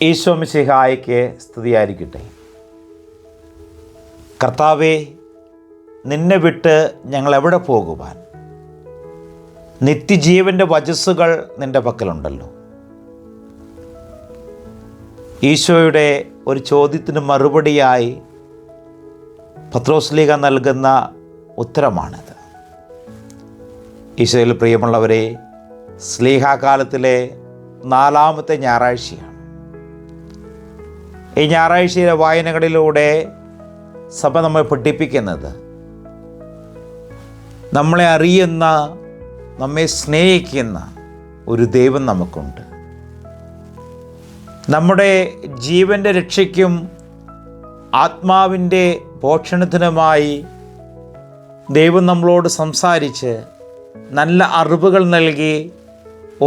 ഈശോ മിശിഹായ്ക്ക് സ്തുതിയായിരിക്കട്ടെ. കർത്താവേ, നിന്നെ വിട്ട് ഞങ്ങൾ എവിടെ പോകുവാൻ? നിത്യജീവൻ്റെ വചസ്സുകൾ നിൻ്റെ പക്കലുണ്ടല്ലോ. ഈശോയുടെ ഒരു ചോദ്യത്തിന് മറുപടിയായി പത്രോസ്ലീഹ നൽകുന്ന ഉത്തരമാണിത്. ഈശോയിൽ പ്രിയമുള്ളവരെ, സ്ലീഹാകാലത്തിലെ 4ാമത്തെ ഞായറാഴ്ചയാണ്. ഈ ഞായറാഴ്ചയിലെ വായനകളിലൂടെ സഭ നമ്മെ പഠിപ്പിക്കുന്നത്, നമ്മളെ അറിയുന്ന, നമ്മെ സ്നേഹിക്കുന്ന ഒരു ദൈവം നമുക്കുണ്ട്. നമ്മുടെ ജീവൻ്റെ രക്ഷയ്ക്കും ആത്മാവിൻ്റെ പോഷണത്തിനുമായി ദൈവം നമ്മളോട് സംസാരിച്ച് നല്ല അറിവുകൾ നൽകി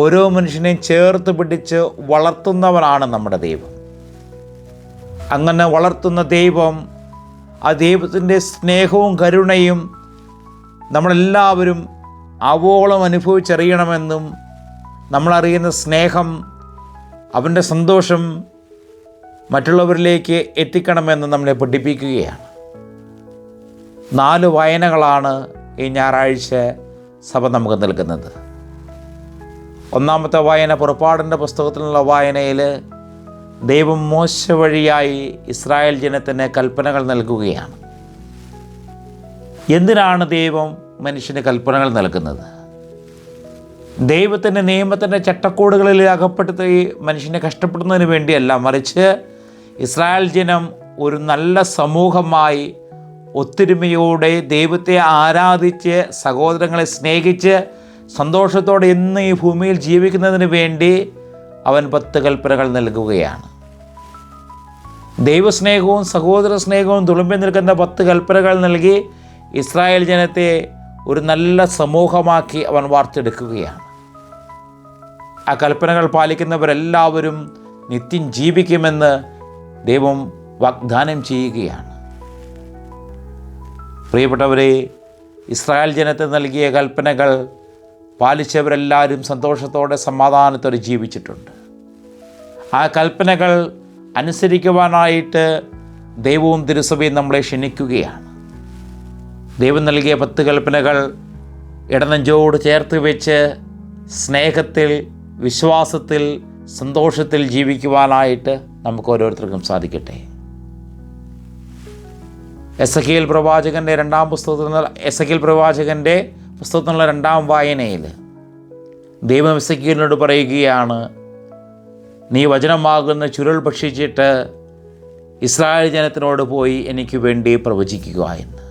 ഓരോ മനുഷ്യനെയും ചേർത്ത് പിടിച്ച് വളർത്തുന്നവനാണ് നമ്മുടെ ദൈവം. അങ്ങനെ വളർത്തുന്ന ദൈവം, ആ ദൈവത്തിൻ്റെ സ്നേഹവും കരുണയും നമ്മളെല്ലാവരും ആവോളം അനുഭവിച്ചറിയണമെന്നും, നമ്മളറിയുന്ന സ്നേഹം, അവൻ്റെ സന്തോഷം മറ്റുള്ളവരിലേക്ക് എത്തിക്കണമെന്നും നമ്മളെ പഠിപ്പിക്കുകയാണ്. 4 വായനകളാണ് ഈ ഞായറാഴ്ച സഭ നമുക്ക് നൽകുന്നത്. 1ാമത്തെ വായന പുറപ്പാടിൻ്റെ പുസ്തകത്തിലുള്ള വായനയിൽ ദൈവം മോശ വഴിയായി ഇസ്രായേൽ ജനത്തിന് കൽപ്പനകൾ നൽകുകയാണ്. എന്തിനാണ് ദൈവം മനുഷ്യന് കൽപ്പനകൾ നൽകുന്നത്? ദൈവത്തിൻ്റെ നിയമത്തിൻ്റെ ചട്ടക്കൂടുകളിൽ അകപ്പെടുത്തി മനുഷ്യനെ കഷ്ടപ്പെടുന്നതിന് വേണ്ടിയല്ല, മറിച്ച് ഇസ്രായേൽ ജനം ഒരു നല്ല സമൂഹമായി ഒത്തൊരുമയോടെ ദൈവത്തെ ആരാധിച്ച് സഹോദരങ്ങളെ സ്നേഹിച്ച് സന്തോഷത്തോടെ ഇന്ന് ഈ ഭൂമിയിൽ ജീവിക്കുന്നതിന് വേണ്ടി അവൻ 10 കൽപ്പനകൾ നൽകുകയാണ്. ദൈവസ്നേഹവും സഹോദര സ്നേഹവും തുളുമ്പി നിൽക്കുന്ന 10 കൽപ്പനകൾ നൽകി ഇസ്രായേൽ ജനത്തെ ഒരു നല്ല സമൂഹമാക്കി അവൻ വാർത്തെടുക്കുകയാണ്. ആ കൽപ്പനകൾ പാലിക്കുന്നവരെല്ലാവരും നിത്യം ജീവിക്കുമെന്ന് ദൈവം വാഗ്ദാനം ചെയ്യുകയാണ്. പ്രിയപ്പെട്ടവരെ, ഇസ്രായേൽ ജനത്തെ നൽകിയ കൽപ്പനകൾ പാലിച്ചവരെല്ലാവരും സന്തോഷത്തോടെ സമാധാനത്തോടെ ജീവിച്ചിട്ടുണ്ട്. ആ കൽപ്പനകൾ അനുസരിക്കുവാനായിട്ട് ദൈവവും തിരുസഭയും നമ്മളെ ക്ഷണിക്കുകയാണ്. ദൈവം നൽകിയ 10 കൽപ്പനകൾ ഇടനെഞ്ചോട് ചേർത്ത് വെച്ച് സ്നേഹത്തിൽ, വിശ്വാസത്തിൽ, സന്തോഷത്തിൽ ജീവിക്കുവാനായിട്ട് നമുക്ക് ഓരോരുത്തർക്കും സാധിക്കട്ടെ. എസെക്കിയേൽ പ്രവാചകൻ്റെ 2ാം പുസ്തകത്തിനുള്ള 2ാം വായനയിൽ ദൈവം എസെക്കിയേലിനോട് പറയുകയാണ്, നീ വചനമാകുന്ന ചുരുൾ ഭക്ഷിച്ചിട്ട് ഇസ്രായേൽ ജനത്തിനോട് പോയി എനിക്ക് വേണ്ടി പ്രവചിക്കുക എന്ന്.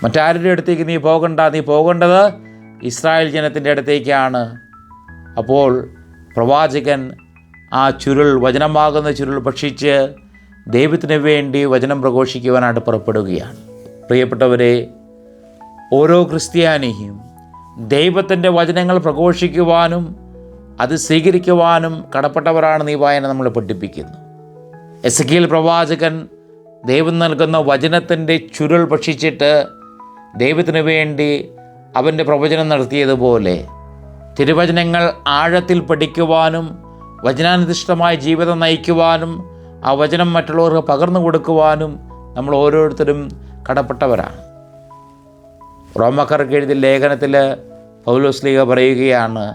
മറ്റാരുടെ അടുത്തേക്ക് നീ പോകണ്ട, നീ പോകേണ്ടത് ഇസ്രായേൽ ജനത്തിൻ്റെ അടുത്തേക്കാണ്. അപ്പോൾ പ്രവാചകൻ ആ ചുരുൾ, വചനമാകുന്ന ചുരുൾ ഭക്ഷിച്ച് ദൈവത്തിന് വേണ്ടി വചനം പ്രഘോഷിക്കുവാനായിട്ട് പുറപ്പെടുകയാണ്. പ്രിയപ്പെട്ടവരെ, ഓരോ ക്രിസ്ത്യാനിയും ദൈവത്തിൻ്റെ വചനങ്ങൾ പ്രഘോഷിക്കുവാനും അത് സ്വീകരിക്കുവാനും കടപ്പെട്ടവരാണെന്ന് ഈ വായന നമ്മളെ പഠിപ്പിക്കുന്നു. എസെക്കിയേൽ പ്രവാചകൻ ദൈവം നൽകുന്ന വചനത്തിൻ്റെ ചുരുൾ ഭക്ഷിച്ചിട്ട് ദൈവത്തിന് വേണ്ടി അവൻ്റെ പ്രവചനം നടത്തിയതുപോലെ തിരുവചനങ്ങൾ ആഴത്തിൽ പഠിക്കുവാനും വചനാധിഷ്ഠിതമായ ജീവിതം നയിക്കുവാനും ആ വചനം മറ്റുള്ളവർക്ക് പകർന്നു കൊടുക്കുവാനും നമ്മൾ ഓരോരുത്തരും കടപ്പെട്ടവരാണ്. റോമാക്കാർക്ക് എഴുതിയ ലേഖനത്തിൽ പൗലോസ്ലീഹ പറയുകയാണ്,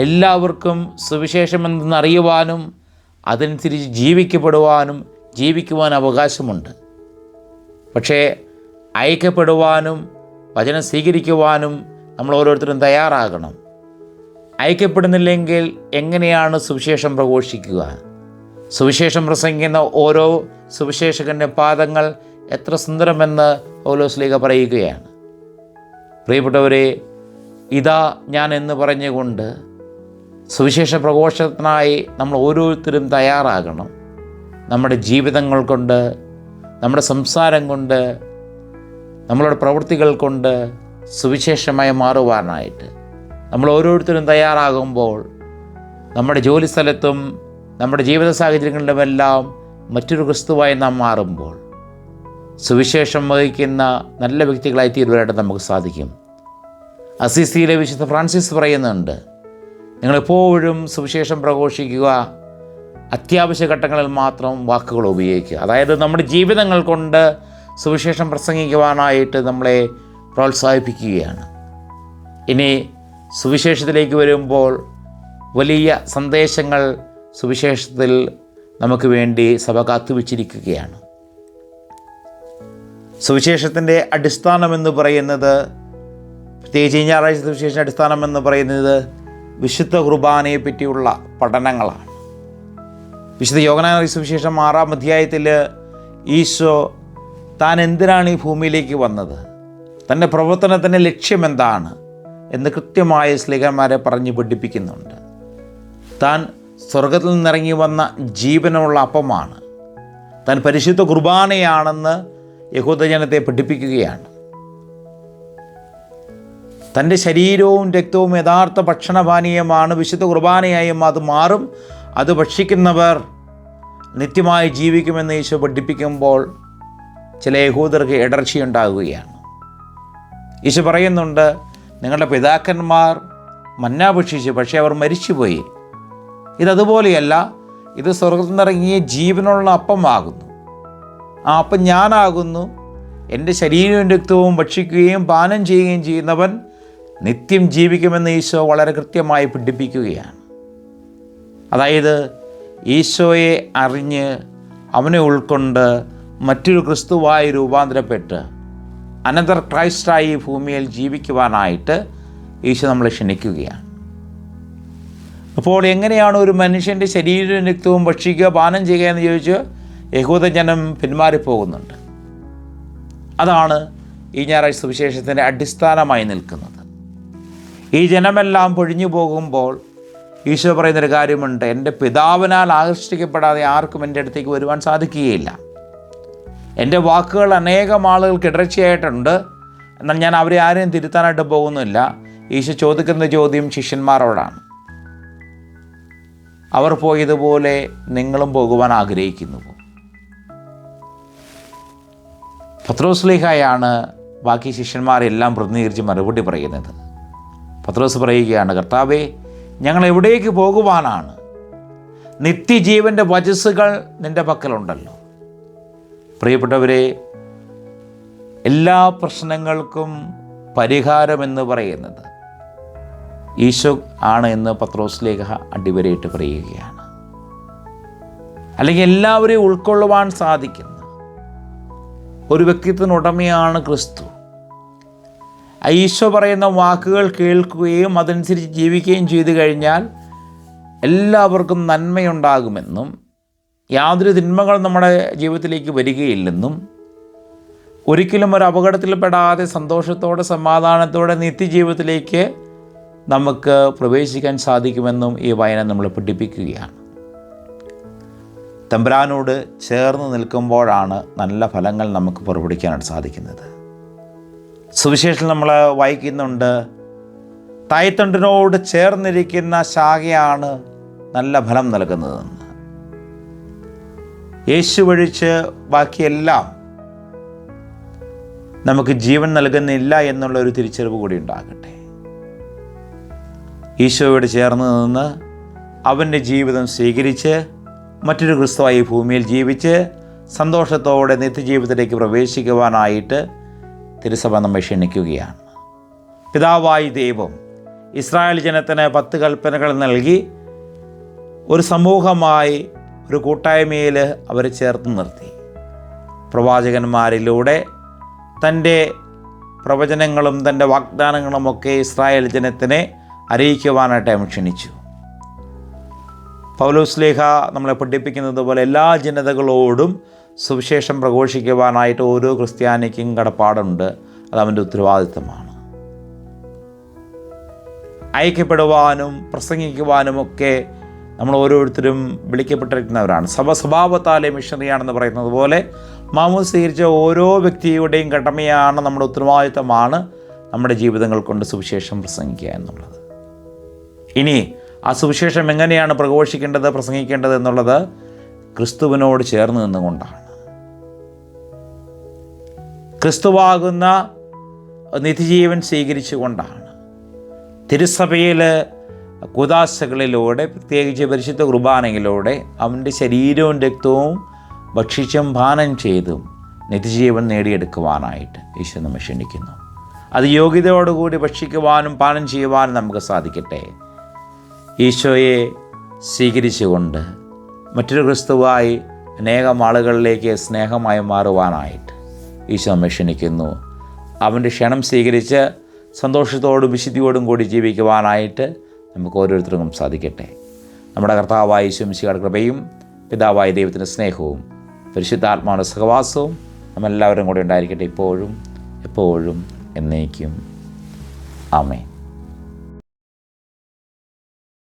എല്ലാവർക്കും സുവിശേഷം എന്തെന്നറിയുവാനും അതനുസരിച്ച് ജീവിക്കുവാൻ അവകാശമുണ്ട്. പക്ഷേ ഐക്യപ്പെടുവാനും വചനം സ്വീകരിക്കുവാനും നമ്മൾ ഓരോരുത്തരും തയ്യാറാകണം. ഐക്യപ്പെടുന്നില്ലെങ്കിൽ എങ്ങനെയാണ് സുവിശേഷം പ്രഘോഷിക്കുക? സുവിശേഷം പ്രസംഗിക്കുന്ന ഓരോ സുവിശേഷകൻ്റെ പാദങ്ങൾ എത്ര സുന്ദരമെന്ന് പൗലോസ്ലീഹ പറയുകയാണ്. പ്രിയപ്പെട്ടവരെ, ഇതാ ഞാൻ എന്ന് പറഞ്ഞുകൊണ്ട് സുവിശേഷ പ്രഘോഷത്തിനായി നമ്മൾ ഓരോരുത്തരും തയ്യാറാകണം. നമ്മുടെ ജീവിതങ്ങൾ കൊണ്ട്, നമ്മുടെ സംസാരം കൊണ്ട്, നമ്മളുടെ പ്രവൃത്തികൾ കൊണ്ട് സുവിശേഷമായി മാറുവാനായിട്ട് നമ്മൾ ഓരോരുത്തരും തയ്യാറാകുമ്പോൾ നമ്മുടെ ജോലി സ്ഥലത്തും നമ്മുടെ ജീവിത സാഹചര്യങ്ങളിലുമെല്ലാം മറ്റൊരു ക്രിസ്തുവായി നാം മാറുമ്പോൾ സുവിശേഷം വഹിക്കുന്ന നല്ല വ്യക്തികളായി തീരുവാനായിട്ട് നമുക്ക് സാധിക്കും. അസിസിയിലെ വിശുദ്ധ ഫ്രാൻസിസ് പറയുന്നുണ്ട്, നിങ്ങളെപ്പോഴും സുവിശേഷം പ്രഘോഷിക്കുക, അത്യാവശ്യ ഘട്ടങ്ങളിൽ മാത്രം വാക്കുകൾ ഉപയോഗിക്കുക. അതായത് നമ്മുടെ ജീവിതങ്ങൾ കൊണ്ട് സുവിശേഷം പ്രസംഗിക്കുവാനായിട്ട് നമ്മളെ പ്രോത്സാഹിപ്പിക്കുകയാണ്. ഇനി സുവിശേഷത്തിലേക്ക് വരുമ്പോൾ വലിയ സന്ദേശങ്ങൾ സുവിശേഷത്തിൽ നമുക്ക് വേണ്ടി സഭ കാത്തുവച്ചിരിക്കുകയാണ്. സുവിശേഷത്തിൻ്റെ അടിസ്ഥാനമെന്ന് പറയുന്നത്, പ്രത്യേകിച്ച് ഈ ഞായറാഴ്ച സുവിശേഷ അടിസ്ഥാനമെന്ന് പറയുന്നത് വിശുദ്ധ കുർബാനയെ പറ്റിയുള്ള പഠനങ്ങളാണ്. വിശുദ്ധ യോഹന്നാൻ സുവിശേഷം 6-ാം അധ്യായത്തിൽ ഈശോ താൻ എന്തിനാണ് ഈ ഭൂമിയിലേക്ക് വന്നത്, തൻ്റെ പ്രവർത്തനത്തിൻ്റെ ലക്ഷ്യമെന്താണ് എന്ന് കൃത്യമായ ശ്ലീഹന്മാരെ പറഞ്ഞ് പഠിപ്പിക്കുന്നുണ്ട്. താൻ സ്വർഗത്തിൽ നിന്നിറങ്ങി വന്ന ജീവനുള്ള അപ്പമാണ്, താൻ പരിശുദ്ധ കുർബാനയാണെന്ന് യഹൂദജനത്തെ പഠിപ്പിക്കുകയാണ്. തൻ്റെ ശരീരവും രക്തവും യഥാർത്ഥ ഭക്ഷണപാനീയമാണ്, വിശുദ്ധ കുർബാനയായും അത് മാറും, അത് ഭക്ഷിക്കുന്നവർ നിത്യമായി ജീവിക്കുമെന്ന് ഈശോ പഠിപ്പിക്കുമ്പോൾ ചില യഹൂദർക്ക് ഇടർച്ചയുണ്ടാകുകയാണ്. ഈശോ പറയുന്നുണ്ട്, നിങ്ങളുടെ പിതാക്കന്മാർ മന്ന ഭക്ഷിച്ചു, പക്ഷേ അവർ മരിച്ചുപോയി. ഇതതുപോലെയല്ല, ഇത് സ്വർഗത്തിൽ നിന്നിറങ്ങിയ ജീവനുള്ള അപ്പമാകുന്നു. ആ അപ്പം ഞാനാകുന്നു. എൻ്റെ ശരീരവും രക്തവും ഭക്ഷിക്കുകയും പാനം ചെയ്യുകയും ചെയ്യുന്നവൻ നിത്യം ജീവിക്കുമെന്ന് ഈശോ വളരെ കൃത്യമായി പഠിപ്പിക്കുകയാണ്. അതായത് ഈശോയെ അറിഞ്ഞ് അവനെ ഉൾക്കൊണ്ട് മറ്റൊരു ക്രിസ്തുവായി രൂപാന്തരപ്പെട്ട് അനന്തർ ക്രൈസ്റ്റായി ഭൂമിയിൽ ജീവിക്കുവാനായിട്ട് ഈശോ നമ്മളെ ക്ഷണിക്കുകയാണ്. അപ്പോൾ എങ്ങനെയാണ് ഒരു മനുഷ്യൻ്റെ ശരീരവും രക്തവും ഭക്ഷിക്കുക, പാനം ചെയ്യുക എന്ന് ചോദിച്ച് യഹൂദജനം പിന്മാറിപ്പോകുന്നുണ്ട്. അതാണ് ഈ ഞായറാഴ്ച സുവിശേഷത്തിൻ്റെ അടിസ്ഥാനമായി നിൽക്കുന്നത്. ഈ ജനമെല്ലാം പൊഴിഞ്ഞു പോകുമ്പോൾ ഈശോ പറയുന്നൊരു കാര്യമുണ്ട്, എൻ്റെ പിതാവിനാൽ ആകർഷിക്കപ്പെടാതെ ആർക്കും എൻ്റെ അടുത്തേക്ക് വരുവാൻ സാധിക്കുകയില്ല. എൻ്റെ വാക്കുകൾ അനേകം ആളുകൾക്ക് ഇടർച്ചയായിട്ടുണ്ട്, എന്നാൽ ഞാൻ അവരെ ആരെയും തിരുത്താനായിട്ട് പോകുന്നില്ല. ഈശോ ചോദിക്കുന്ന ചോദ്യം ശിഷ്യന്മാരോടാണ്. അവർ പോയതുപോലെ നിങ്ങളും പോകുവാൻ ആഗ്രഹിക്കുന്നുവോ? പത്രോസ്ലീഹായാണ് ബാക്കി ശിഷ്യന്മാരെല്ലാം പ്രതിനിധീകരിച്ച് മറുപടി പറയുന്നത്. പത്രോസ് പറയുകയാണ്, കർത്താവേ, ഞങ്ങൾ എവിടേക്ക് പോകുവാനാണ്? നിത്യജീവൻ്റെ വചസ്സുകൾ നിൻ്റെ പക്കലുണ്ടല്ലോ. പ്രിയപ്പെട്ടവരെ, എല്ലാ പ്രശ്നങ്ങൾക്കും പരിഹാരമെന്ന് പറയുന്നത് ഈശോ ആണ് എന്ന് പത്രോസ്ലീഹ അടിവരയിട്ട് പറയുകയാണ്. അല്ലെങ്കിൽ എല്ലാവരെയും ഉൾക്കൊള്ളുവാൻ സാധിക്കുന്ന ഒരു വ്യക്തിത്വത്തിനുടമയാണ് ക്രിസ്തു. ഈശോ പറയുന്ന വാക്കുകൾ കേൾക്കുകയും അതനുസരിച്ച് ജീവിക്കുകയും ചെയ്തു കഴിഞ്ഞാൽ എല്ലാവർക്കും നന്മയുണ്ടാകുമെന്നും യാതൊരു തിന്മകളും നമ്മുടെ ജീവിതത്തിലേക്ക് വരികയില്ലെന്നും ഒരിക്കലും ഒരു അപകടത്തിൽപ്പെടാതെ സന്തോഷത്തോടെ സമാധാനത്തോടെ നിത്യജീവിതത്തിലേക്ക് നമുക്ക് പ്രവേശിക്കാൻ സാധിക്കുമെന്നും ഈ വായന നമ്മളെ പഠിപ്പിക്കുകയാണ്. തമ്പുരാനോട് ചേർന്ന് നിൽക്കുമ്പോഴാണ് നല്ല ഫലങ്ങൾ നമുക്ക് പുറപ്പെടുവിക്കാനായിട്ട് സാധിക്കുന്നത്. സുവിശേഷം നമ്മൾ വായിക്കുന്നുണ്ട്, തായ്തണ്ടിനോട് ചേർന്നിരിക്കുന്ന ശാഖയാണ് നല്ല ഫലം നൽകുന്നതെന്ന്. യേശു ഒഴിച്ച് ബാക്കിയെല്ലാം നമുക്ക് ജീവൻ നൽകുന്നില്ല എന്നുള്ളൊരു തിരിച്ചറിവ് കൂടി ഉണ്ടാകട്ടെ. ഈശോയോട് ചേർന്ന് നിന്ന് അവൻ്റെ ജീവിതം സ്വീകരിച്ച് മറ്റൊരു ക്രിസ്തുവായി ഭൂമിയിൽ ജീവിച്ച് സന്തോഷത്തോടെ നിത്യജീവിതത്തിലേക്ക് പ്രവേശിക്കുവാനായിട്ട് തിരുസഭ നമ്മെ ക്ഷണിക്കുകയാണ്. പിതാവായി ദൈവം ഇസ്രായേൽ ജനത്തിന് 10 കൽപ്പനകൾ നൽകി ഒരു സമൂഹമായി ഒരു കൂട്ടായ്മയിൽ അവരെ ചേർത്ത് നിർത്തി. പ്രവാചകന്മാരിലൂടെ തൻ്റെ പ്രവചനങ്ങളും തൻ്റെ വാഗ്ദാനങ്ങളുമൊക്കെ ഇസ്രായേൽ ജനത്തിനെ അറിയിക്കുവാനായിട്ട് അവൻ ക്ഷണിച്ചു. പൗലോസ്ലീഹ നമ്മളെ പഠിപ്പിക്കുന്നത് പോലെ എല്ലാ ജനതകളോടും സുവിശേഷം പ്രഘോഷിക്കുവാനായിട്ട് ഓരോ ക്രിസ്ത്യാനിക്കും കടപ്പാടുണ്ട്. അത് അവൻ്റെ ഉത്തരവാദിത്തമാണ്. അയക്കപ്പെടുവാനും പ്രസംഗിക്കുവാനുമൊക്കെ നമ്മൾ ഓരോരുത്തരും വിളിക്കപ്പെട്ടിരിക്കുന്നവരാണ്. സഭ സ്വഭാവത്താലെ മിഷണറിയാണെന്ന് പറയുന്നത് പോലെ മാമോദീസ സ്വീകരിച്ച ഓരോ വ്യക്തിയുടെയും കടമയാണ്, നമ്മുടെ ഉത്തരവാദിത്തമാണ് നമ്മുടെ ജീവിതങ്ങൾ കൊണ്ട് സുവിശേഷം പ്രസംഗിക്കുക എന്നുള്ളത്. ഇനി ആ സുവിശേഷം എങ്ങനെയാണ് പ്രഘോഷിക്കേണ്ടത്, പ്രസംഗിക്കേണ്ടത് എന്നുള്ളത് ക്രിസ്തുവിനോട് ചേർന്ന് നിന്നുകൊണ്ടാണ്. ക്രിസ്തുവാകുന്ന നിത്യജീവൻ സ്വീകരിച്ചുകൊണ്ടാണ്. തിരുസഭയിൽ കൂദാശകളിലൂടെ, പ്രത്യേകിച്ച് പരിശുദ്ധ കുർബാനയിലൂടെ അവൻ്റെ ശരീരവും രക്തവും ഭക്ഷിച്ചും പാനം ചെയ്തും നിത്യജീവൻ നേടിയെടുക്കുവാനായിട്ട് ഈശോ നമ്മെ ക്ഷണിക്കുന്നു. അത് യോഗ്യതയോടുകൂടി ഭക്ഷിക്കുവാനും പാനം ചെയ്യുവാനും നമുക്ക് സാധിക്കട്ടെ. ഈശോയെ സ്വീകരിച്ചുകൊണ്ട് മറ്റൊരു ക്രിസ്തുവായി അനേകം ആളുകളിലേക്ക് സ്നേഹമായി മാറുവാനായിട്ട് ഈശോ നമ്മെ ക്ഷണിക്കുന്നു. അവൻ്റെ ക്ഷണം സ്വീകരിച്ച് സന്തോഷത്തോടും വിശുദ്ധിയോടും കൂടി ജീവിക്കുവാനായിട്ട് നമുക്ക് ഓരോരുത്തർക്കും സാധിക്കട്ടെ. നമ്മുടെ കർത്താവായ ഈശോ മിശിഹായുടെ കൃപയും പിതാവായ ദൈവത്തിൻ്റെ സ്നേഹവും പരിശുദ്ധാത്മാവിൻ്റെ സഹവാസവും നമ്മെല്ലാവരും കൂടെ ഉണ്ടായിരിക്കട്ടെ, ഇപ്പോഴും എപ്പോഴും എന്നേക്കും. ആമേൻ.